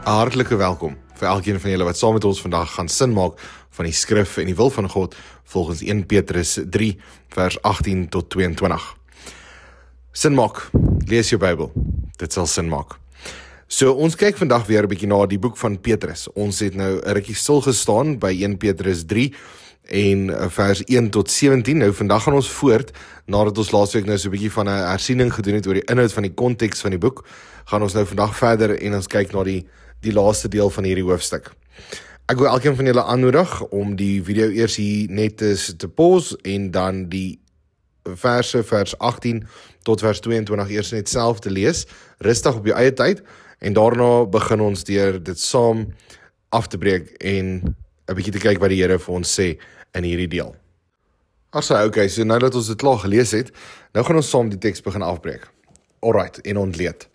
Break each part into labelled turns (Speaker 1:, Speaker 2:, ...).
Speaker 1: Hartlike welkom vir elkeen van julle wat saam met ons vandag gaan sin maak van die skrif en die wil van God volgens 1 Petrus 3 vers 18 tot 22. Sin maak, lees jou Bybel, dit sal sin maak. So ons kyk vandag weer 'n bietjie na die boek van Petrus. Ons het nou 'n rukkie stil gestaan by 1 Petrus 3 en vers 1 tot 17. Nou vandag gaan ons voort, nadat ons laasweek nou so 'n bietjie van 'n hersiening gedoen het oor die inhoud van die konteks van die boek, gaan ons nou vandag verder en ons kyk na die laaste deel van hierdie hoofstuk. Ek wil elkeen van julle aanmoedig om die video eers hier net te pause en dan die vers 18 tot vers 22 eers net self te lees, rustig op jou eie tyd, en daarna begin ons deur dit saam af te breek en 'n bietjie te kyk wat die Here vir ons sê in hierdie deel. Okay, so nou dat ons dit klaar gelees het, nou gaan ons saam die teks begin afbreek. Alright, en ontleed.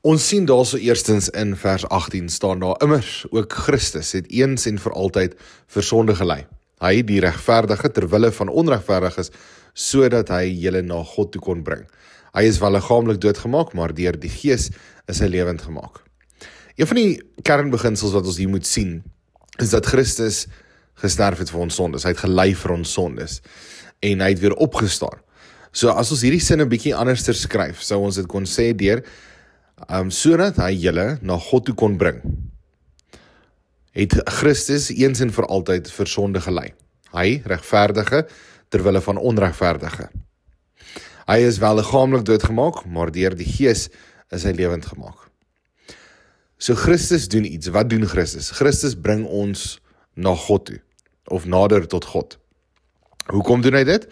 Speaker 1: Ons sien daarso eerstens in vers 18 staan daar: immers ook Christus het eens en vir altyd vir sonde gelei. Hy die regverdige ter wille van onregverdiges, sodat hy julle na God toe kon bring. Hy is wel liggaamlik doodgemaak, maar deur die Gees is hy lewend gemaak. Een van die kernbeginsels wat ons hier moet sien, is dat Christus gesterf het vir ons sondes. Hy het gelei vir ons sondes en hy het weer opgestaan. So as ons hierdie sin 'n bietjie anders skryf, sou ons dit kon sê deur sodat hy julle na God toe kon bring, het Christus eens en vir altyd vir sonde gelei. Hy, regverdige, ter wille van onregverdige. Hy is wel liggaamlik doodgemaak, maar deur die Gees is hy lewend gemaak. So Christus doen iets. Wat doen Christus? Christus bring ons na God toe, of nader tot God. Hoekom doen hy dit?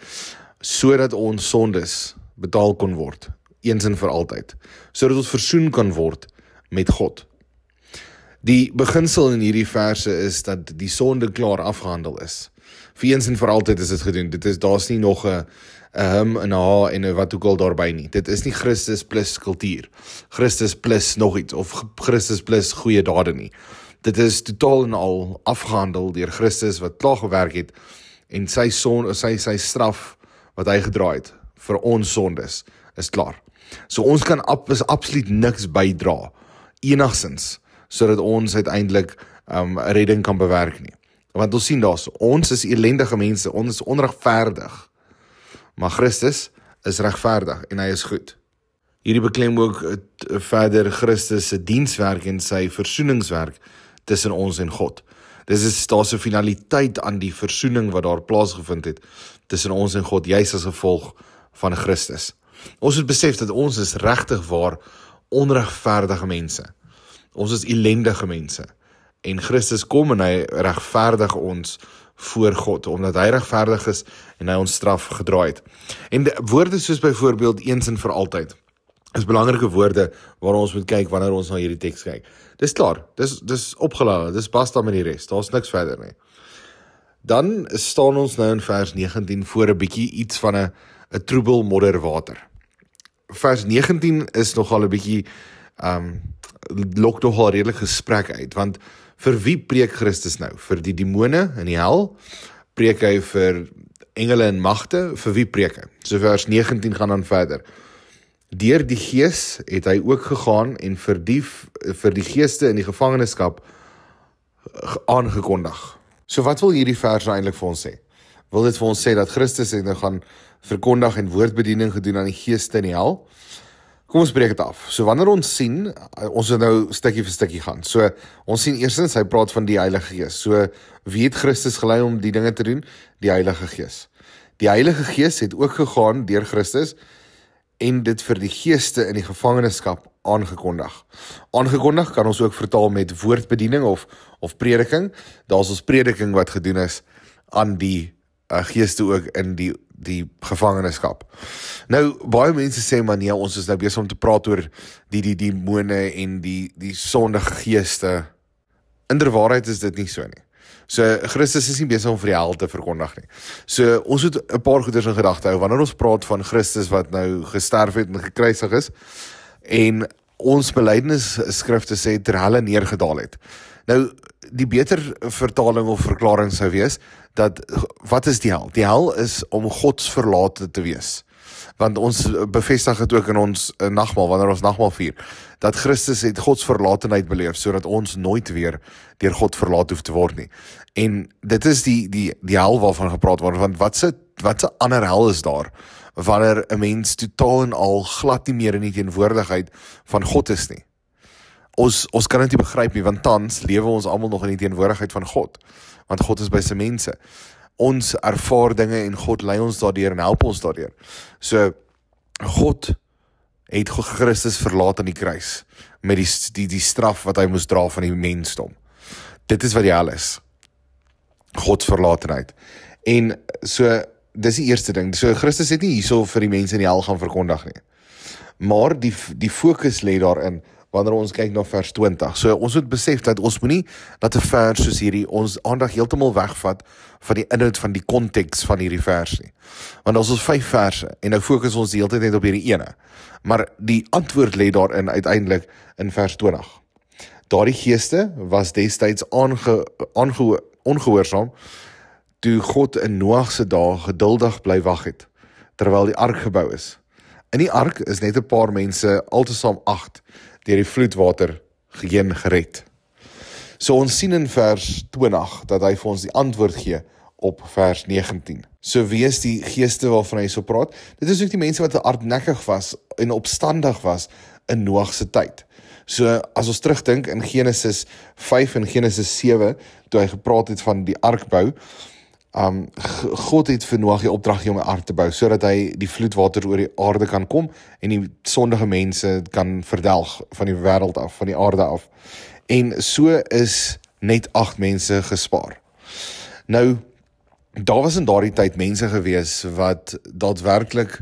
Speaker 1: Sodat ons sondes betaal kon word, eens en vir altyd, sodat ons versoen kan word met God. Die beginsel in hierdie verse is dat die sonde klaar afgehandel is. Vir eens en vir altyd is dit gedoen. Daar's nie nog 'n him en 'n ha en 'n wat ook al daarby nie. Dit is nie Christus plus kultuur, Christus plus nog iets, of Christus plus goeie dade nie. Dit is totaal en al afgehandel deur Christus wat klaar gewerk het en sy straf wat hy gedra het vir ons sondes is klaar. So ons kan absoluut niks bydra, enigsins, sodat ons uiteindelik redding kan bewerk nie. Want ons sien ons is ellendige mense, ons is onregverdig, maar Christus is regverdig en hy is goed. Hierdie beklem ook verder Christus se dienswerk en sy versoeningswerk tussen ons en God. Daar's 'n finaliteit aan die versoening wat daar plaasgevind het tussen ons en God, juis as gevolg van Christus. Ons moet besef dat ons is regtig waar onregverdige mense. Ons is ellendige mense. En Christus kom en hy regverdig ons voor God, omdat hy regverdig is en hy ons straf gedra het. En woorde soos byvoorbeeld eens en vir altyd, is belangrike woorde waar ons moet kyk wanneer ons na hierdie teks kyk. Dis klaar, dis opgelaat, dis basta met die res, daar's niks verder nie. Dan staan ons nou in vers 19 voor 'n bietjie iets van 'n troebel modder water. Vers 19 is nogal 'n bietjie lok nogal redelik gesprek uit, want vir wie preek Christus nou? Vir die demone in die hel? Preek hy vir engele en magte? Vir wie preek hy? So vers 19 gaan dan verder. Deur die Gees het hy ook gegaan en vir die geeste in die gevangenskap aangekondig. So wat wil hierdie vers eintlik vir ons sê? Wil dit vir ons sê dat Christus het nou gaan verkondig en woordbediening gedoen aan die geeste in die hel? Kom ons breek dit af. So wanneer ons sien, ons het nou stukkie vir stukkie gaan. So ons sien eerstens, hy praat van die Heilige Gees. So wie het Christus gelei om die dinge te doen? Die Heilige Gees. Die Heilige Gees het ook gegaan deur Christus en dit vir die geeste in die gevangenskap aangekondig. Aangekondig kan ons ook vertaal met woordbediening of prediking. Daar's ons prediking wat gedoen is aan die geeste ook in die gevangenskap. Nou, baie mense sê, maar nee, ons is nou besig om te praat oor die demone en die sondige geeste. Inderwaarheid is dit nie so nie. So, Christus is nie besig om vir die hel te verkondig nie. So, ons moet 'n paar goeders in gedagte hou, wanneer ons praat van Christus wat nou gesterf het en gekruisig is, en ons belydenisskrifte sê ter helle neergedaal het. Nou, die beter vertaling of verklaring sou wees, dat, wat is die hel? Die hel is om Gods verlate te wees. Want ons bevestig dit ook in ons nagmaal, wanneer ons nagmaal vier, dat Christus het Gods verlatenheid beleef, sodat ons nooit weer deur God verlaat hoef te word nie. En dit is die hel waarvan gepraat word, want wat se ander hel is daar, wanneer 'n mens totaal en al glad nie meer in die teenwoordigheid van God is nie. Ons kan dit nie begryp nie, want tans lewe ons almal nog in die teenwoordigheid van God, want God is by sy mense. Ons ervaar dinge en God lei ons daardeur en help ons daardeur. So, God het Christus verlaat aan die kruis, met die straf wat hy moes dra van die mensdom. Dit is wat die hel is. Gods verlatenheid. En so, dis die eerste ding. So, Christus het nie hierso vir die mense in die hel gaan verkondig nie. Maar die fokus lê daarin, wanneer ons kyk na vers 20. So ons moet besef dat ons moenie dat 'n vers soos hierdie ons aandag heeltemal wegvat van die inhoud van die konteks van hierdie vers nie. Want ons 5 verse en nou fokus ons die hele tyd net op hierdie ene. Maar die antwoord lê daarin uiteindelik in vers 20. Daardie geeste was destyds ongehoorsaam toe God in Noag se dae geduldig bly wag het terwyl die ark gebou is. In die ark is net 'n paar mense, altesaam 8, deur die vloedwater geheen gered. So ons sien in vers 20 dat hy vir ons die antwoord gee op vers 19. So wie is die geeste waarvan hy so praat? Dit is ook die mense wat hardnekkig was en opstandig was in Noag se tyd. So as ons terugdink in Genesis 5 en Genesis 7, toe hy gepraat het van die arkbou, God het vir Noag die opdrag gegee om 'n ark te bou, sodat hy die vloedwater oor die aarde kan kom en die sondige mense kan verdelg van die wêreld af, van die aarde af. En so is net 8 mense gespaar. Nou, daar was in daardie tyd mense gewees wat daadwerklik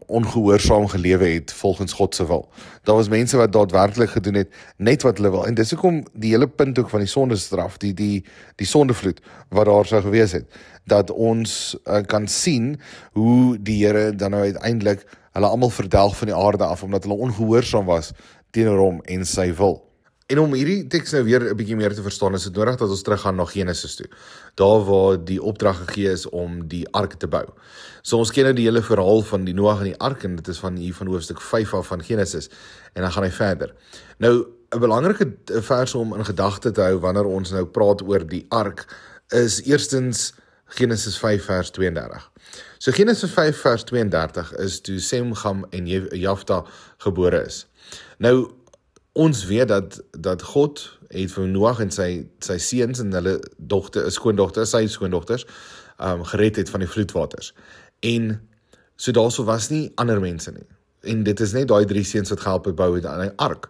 Speaker 1: ongehoorsaam gelewe het volgens God se wil. Daar was mense wat daadwerklik gedoen het net wat hulle wil. En dis hoekom die hele punt ook van die sondestraf, die sondevloed wat daar sou gewees het, dat ons kan sien hoe die Here dan nou uiteindelik hulle almal verdelg van die aarde af, omdat hulle ongehoorsaam was teenoor hom en sy wil. En om hierdie teks nou weer 'n bietjie meer te verstaan, is dit nodig dat ons teruggaan na Genesis toe. Daar waar die opdrag gegee is om die ark te bou. So ons ken nou die hele verhaal van die Noag en die ark, en dit is van hier van hoofstuk 5 af van Genesis, en dan gaan hy verder. Nou, 'n belangrike vers om in gedagte te hou wanneer ons nou praat oor die ark, is eerstens Genesis 5 vers 32. So Genesis 5 vers 32 is toe Sem, Cham en Jafta gebore is. Nou, ons weet dat God het vir Noag en sy seuns en hulle skoondogters, sy skoondogters, gered het van die vloedwaters. En so daarso was nie ander mense nie. En dit is net daai 3 seuns wat gehelp bou het aan 'n ark.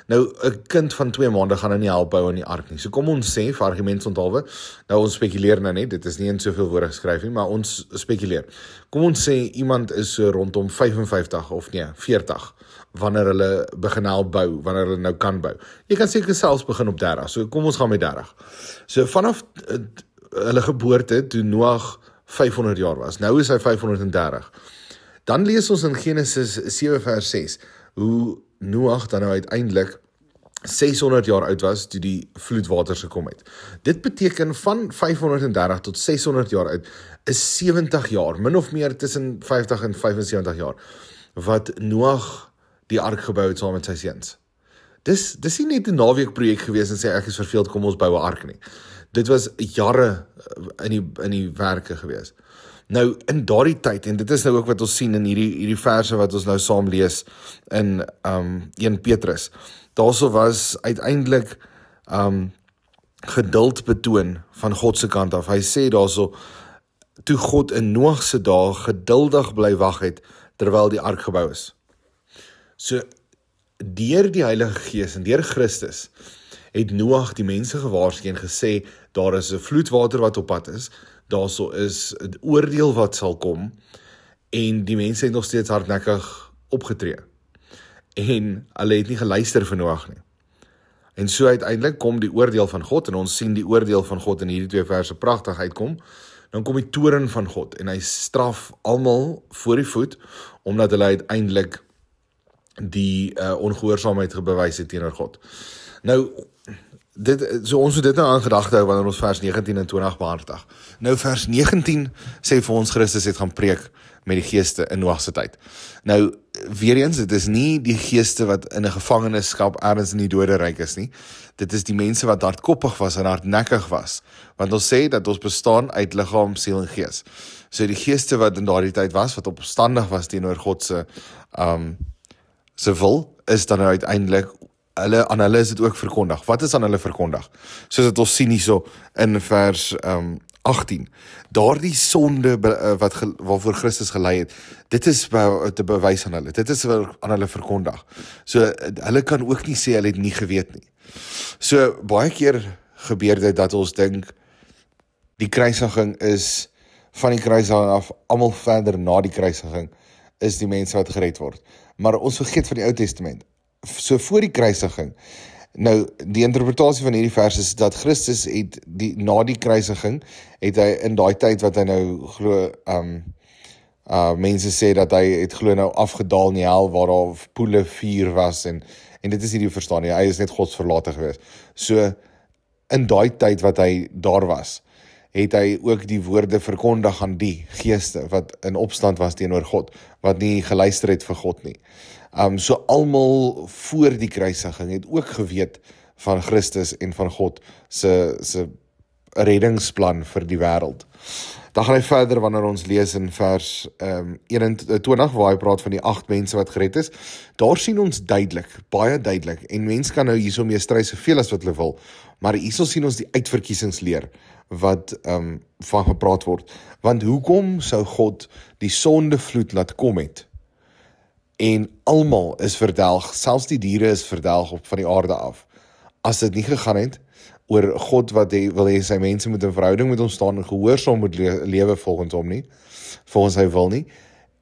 Speaker 1: Nou, 'n kind van 2 maande gaan nou nie help bou aan die ark nie. So kom ons sê, vir argumentsonthaalwe, nou ons spekuleer nou net, dit is nie in soveel woorde geskryf nie, maar ons spekuleer. Kom ons sê, iemand is so rondom 55 of nee, 40, wanneer hulle begin help bou, wanneer hulle nou kan bou. Jy kan seker selfs begin op 30, so kom ons gaan met 30. So vanaf hulle geboorte, toe Noag 500 jaar was, nou is hy 530. Dan lees ons in Genesis 7 vers 6, hoe Noag dan nou uiteindelik 600 jaar oud was, toe die vloedwaters gekom het. Dit beteken van 530 tot 600 jaar oud, is 70 jaar, min of meer tussen 50 en 75 jaar, wat Noag die ark gebou het saam met sy seuns. Dis nie net 'n naweekprojek gewees en sê ek is verveeld, kom ons bou 'n ark nie. Dit was jare in die werke gewees. Nou, in daardie tyd, en dit is nou ook wat ons sien in hierdie verse wat ons nou saam lees in 1 Petrus, daarso was uiteindelik geduld betoon van God se kant af. Hy sê daarso, toe God in Noag se dae geduldig bly wag het, terwyl die ark gebou is. So, deur die Heilige Gees en deur Christus, het Noag die mense gewaarsku en gesê, daar is 'n vloedwater wat op pad is, daarso is 'n oordeel wat sal kom, en die mense het nog steeds hardnekkig opgetree. En hulle het nie geluister vir Noag nie. En so uiteindelik kom die oordeel van God, en ons sien die oordeel van God in hierdie 2 verse pragtig uitkom. Dan kom die toorn van God, en hy straf almal voor die voet, omdat hulle uiteindelik die ongehoorsaamheid bewys het teenoor God. Nou, ons moet dit nou aan gedagte hou wanneer ons vers 19 en 20 behartig. Nou vers 19 sê vir ons Christus het gaan preek met die geeste in Noag se tyd. Nou, weer eens, dit is nie die geeste wat in 'n gevangenskap ergens in die doderyk is nie. Dit is die mense wat hardkoppig was en hardnekkig was. Want ons sê dat ons bestaan uit liggaam, siel en gees. So die geeste wat in daardie tyd was, wat opstandig was teenoor God se wil, is dan uiteindelik aan hulle is dit ook verkondig. Wat is aan hulle verkondig? Soos dit ons sien hierso in vers 18. Daardie sonde waarvoor Christus gelei het, dit is te bewys aan hulle. Dit is aan hulle verkondig. So hulle kan ook nie sê hulle het nie geweet nie. So baie keer gebeur dit dat ons dink die kruisiging is van die kruisiging af, almal verder na die kruisiging is die mense wat gered word. Maar ons vergeet van die Ou Testament. So voor die kruisiging, nou die interpretasie van hierdie vers is dat Christus het na die kruisiging, het hy in daai tyd wat hy nou glo, mense sê dat hy het glo nou afgedaal in die hel waar daar poele vuur was en dit is nie die verstaan nie, hy is net Gods verlate gewees. So in daai tyd wat hy daar was, het hy ook die woorde verkondig aan die geeste wat in opstand was teenoor God, wat nie geluister het vir God nie. So almal voor die kruisiging het ook geweet van Christus en van God se reddingsplan vir die wêreld. Dan gaan hy verder wanneer ons lees in vers 21 waar hy praat van die 8 mense wat gered is. Daar sien ons duidelik, baie duidelik, en mense kan nou hierso mee stry soveel as wat hulle wil, maar hierso sien ons die uitverkiesingsleer wat van gepraat word. Want hoekom sou God die sondevloed laat kom het? En almal is verdelg, selfs die diere is verdelg op van die aarde af. As dit nie gegaan het oor God wat wil hê sy mense moet in verhouding met hom staan en gehoorsaam moet lewe volgens hom nie, volgens hy wil nie,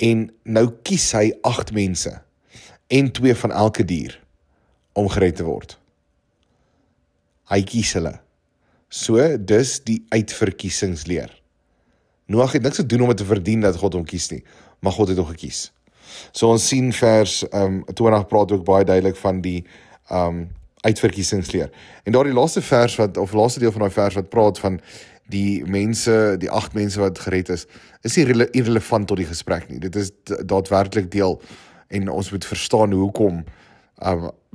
Speaker 1: en nou kies hy 8 mense en 2 van elke dier om gered te word. Hy kies hulle. So, dis die uitverkiesingsleer. Noag het niks te doen om het te verdien dat God hom kies nie, maar God het hom gekies. So ons sien vers 20 praat ook baie duidelik van die uitverkiesingsleer. En daar die laaste deel van die vers wat praat van die mense, die 8 mense wat gered is nie irrelevant tot die gesprek nie. Dit is daadwerklik deel en ons moet verstaan hoekom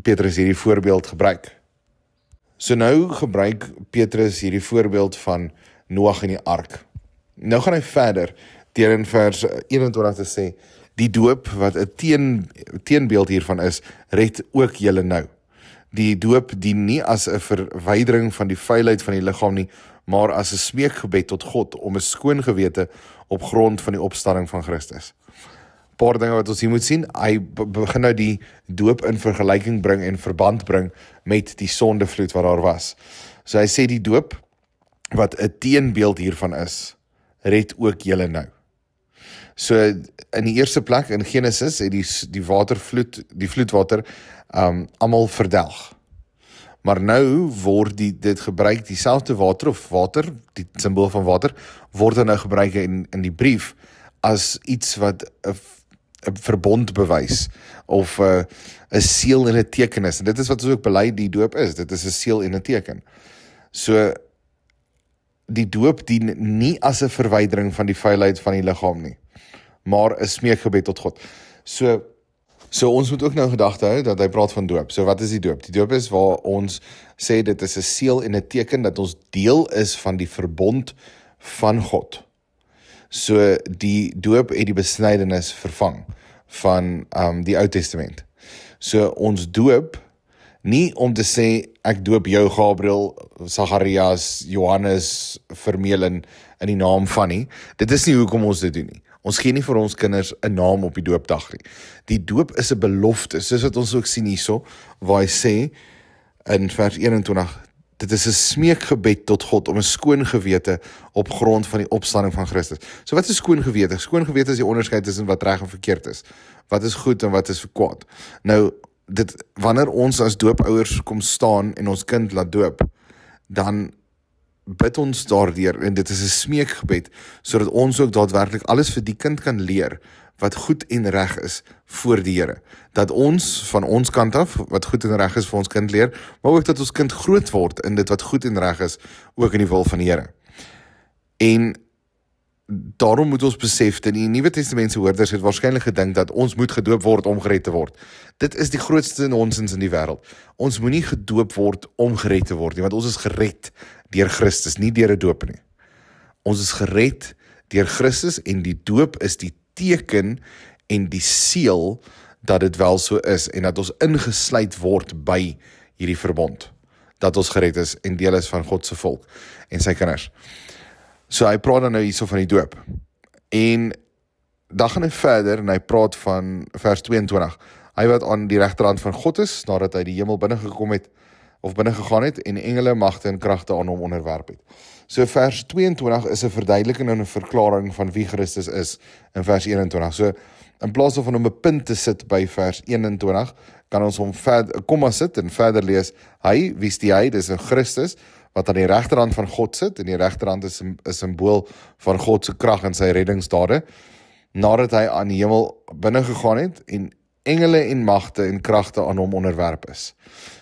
Speaker 1: Petrus hierdie voorbeeld gebruik. So nou gebruik Petrus hierdie voorbeeld van Noag en die ark. Nou gaan hy verder deur in vers 21 te sê, die doop wat 'n teenbeeld hiervan is, red ook julle nou. Die doop dien nie as 'n verwydering van die vuilheid van die liggaam nie, maar as 'n smeekgebed tot God om 'n skoon gewete op grond van die opstanding van Christus. Paar dinge wat ons hier moet sien, hy begin nou die doop in vergelyking bring en verband bring met die sondevloed wat daar was. So hy sê die doop wat 'n teenbeeld hiervan is, red ook julle nou. So in die eerste plek in Genesis het die vloedwater almal verdelg. Maar nou word dit gebruik, dieselfde water, die simbool van water, word dan nou gebruik in die brief as iets wat 'n verbond bewys of 'n seël en 'n teken is. En dit is wat ons ook bely die doop is. Dit is 'n seël en 'n teken. So die doop dien nie as 'n verwydering van die vuilheid van die liggaam nie, maar 'n smeekgebed tot God. So ons moet ook nou gedagte hou dat hy praat van doop. So wat is die doop? Die doop is waar ons sê dit is 'n seël en 'n teken dat ons deel is van die verbond van God. So die doop het die besnydenis vervang van die Ou Testament. So ons doop nie om te sê ek doop jou Gabriel, Zacharias, Johannes, Vermeulen in die naam van nie. Dit is nie hoekom ons dit doen nie. Ons gee nie vir ons kinders 'n naam op die doopdag nie. Die doop is 'n belofte, soos wat ons ook sien hierso, waar hy sê in vers 21, dit is 'n smeekgebed tot God om 'n skoon gewete op grond van die opstanding van Christus. So wat is skoon gewete? Skoon gewete is die onderskeid tussen wat reg en verkeerd is. Wat is goed en wat is kwaad. Nou, wanneer ons as doopouers kom staan en ons kind laat doop, dan bid ons daardeur, en dit is 'n smeekgebed, sodat ons ook daadwerklik alles vir die kind kan leer, wat goed en reg is voor die Here. Dat ons van ons kant af wat goed en reg is vir ons kind leer, maar ook dat ons kind groot word in dit wat goed en reg is, ook in die wil van die Here. En daarom moet ons besef dat die Nuwe Testamentse hoorders het waarskynlik gedink dat ons moet gedoop word om gered te word. Dit is die grootste nonsens in die wêreld. Ons moenie gedoop word om gered te word nie, want ons is gered deur Christus, nie deur 'n doop nie. Ons is gered deur Christus en die doop is die teken en die seël dat dit wel so is en dat ons ingesluit word by hierdie verbond. Dat ons gered is en deel is van God se volk en sy kinders. So hy praat dan nou hierso van die doop. En dan gaan hy verder en hy praat van vers 22. Hy wat aan die regterhand van God is, nadat hy die hemel binnegekom het, of binnegegaan het, en engele, magte en kragte aan hom onderwerp het. So vers 22 is 'n verduideliking en 'n verklaring van wie Christus is in vers 21. So in plaas van om 'n punt te sit by vers 21, kan ons hom verder 'n komma sit en verder lees. Hy, wie is die hy? Dis 'n Christus wat aan die regterhand van God sit, en die regterhand is 'n simbool van God se krag en sy reddingsdade, nadat hy aan die hemel binne gegaan het en engele en magte en kragte aan hom onderwerp is.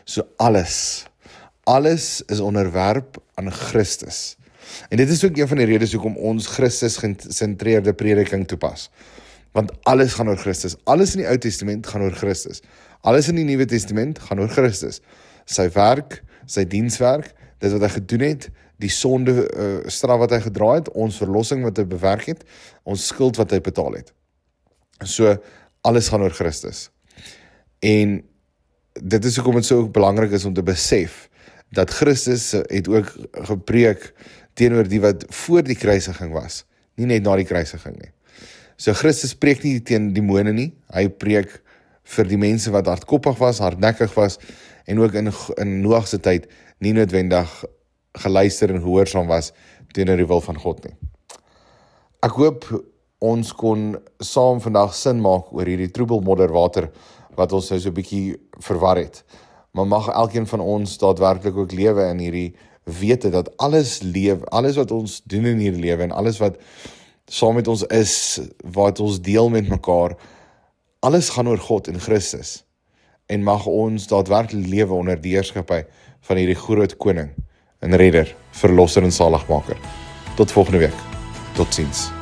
Speaker 1: So alles is onderwerp aan Christus. En dit is ook een van die redes hoekom ons Christus gesentreerde prediking toepas. Want alles gaan oor Christus. Alles in die Ou Testament gaan oor Christus. Alles in die Nuwe Testament gaan oor Christus. Sy werk, sy dienswerk, dit wat hy gedoen het, die sonde straf wat hy gedra het, ons verlossing wat hy bewerk het, ons skuld wat hy betaal het. So, alles gaan oor Christus. En dit is hoekom dit so belangrik is om te besef, dat Christus het ook gepreek teenoor die wat voor die kruisiging was, nie net na die kruisiging nie. So Christus preek nie teen demone nie, hy preek vir die mense wat hardkoppig was, hardnekkig was, en ook in Noag se tyd nie noodwendig geluister en gehoorsaam was teenoor die wil van God nie. Ek hoop ons kon saam vandag sin maak oor hierdie troebelmodder water wat ons nou so 'n bietjie verwar het. Maar mag elkeen van ons daadwerklik ook lewe in hierdie wete dat alles wat ons doen in hierdie lewe en alles wat saam met ons is, wat ons deel met mekaar, alles gaan oor God en Christus. En mag ons daadwerklik lewe onder die heerskappy van hierdie groot koning en redder, verlosser en saligmaker. Tot volgende week. Totsiens.